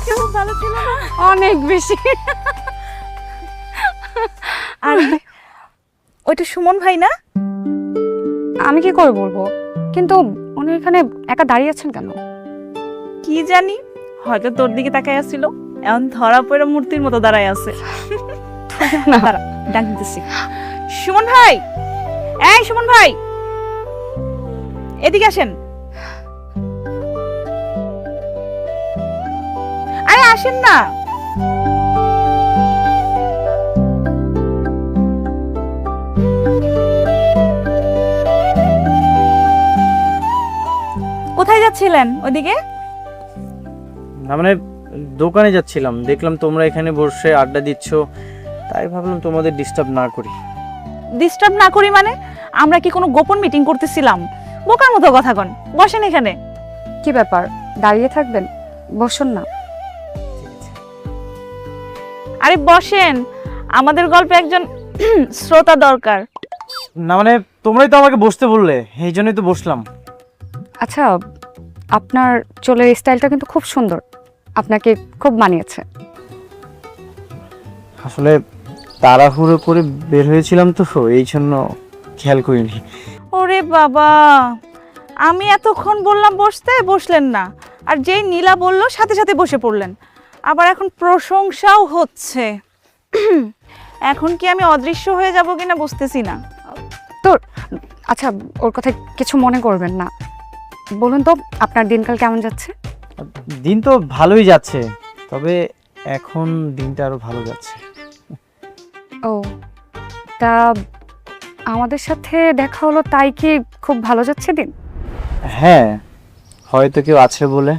কেমন ভালো ছিল না? অনেক বেশি। আর ওইটা সুমন ভাই না? আমি কি করে বলবো, কিন্তু উনি এখানে একা দাঁড়িয়ে আছেন কেন? কি জানি, হয়তো তোর দিকে তাকাই আসছিল, এখন ধরা পড়ে মূর্তির মতো দাঁড়ায় আছে। দাঁড়া, ডাক দিতেছি। সুমন ভাই, এই সুমন ভাই, এদিকে আসেন। আরে আসেন না। কোথায় যাচ্ছিলেন ওইদিকে? না মানে দোকানে যাচ্ছিলাম, দেখলাম তোমরা এখানে বসে আড্ডা দিচ্ছ, তাই ভাবলাম তোমাদের ডিস্টার্ব না করি। ডিস্টার্ব না করি মানে? আমরা কি কোনো গোপন মিটিং করতেছিলাম? বোকার মতো কথা কন, বসেন এখানে। কি ব্যাপার, দাঁড়িয়ে থাকবেন? বসুন না। আরে বসেন, আমাদের গল্পে একজন শ্রোতা দরকার। না মানে তোমরাই তো আমাকে বসতে বললে, এই জন্যই তো বসলাম। আচ্ছা, আপনার চুলের স্টাইলটা কিন্তু খুব সুন্দর, আপনাকে খুব মানিয়েছে। আসলে তাড়াহুড়ো করে বের হয়েছিলাম তো, এই জন্য খেয়াল করিনি। ওরে বাবা, আমি এতক্ষণ বললাম বসতে, বসলেন না, আর যেই নীলা বলল সাথে সাথে বসে পড়লেন। আবার এখন প্রশংসাও হচ্ছে। এখন কি আমি অদৃশ্য হয়ে যাব কিনা বুঝতেছি না। তো আচ্ছা, ওর কথা কিছু মনে করবেন না। বলুন তো, আপনার দিনকাল কেমন যাচ্ছে? দিন তো ভালোই যাচ্ছে, তবে এখন দিনটা আরো ভালো যাচ্ছে। ও, তা আমাদের সাথে দেখা হলো, তাই কি খুব ভালো যাচ্ছে দিন? হ্যাঁ, হয়তো কেউ আছে বলে।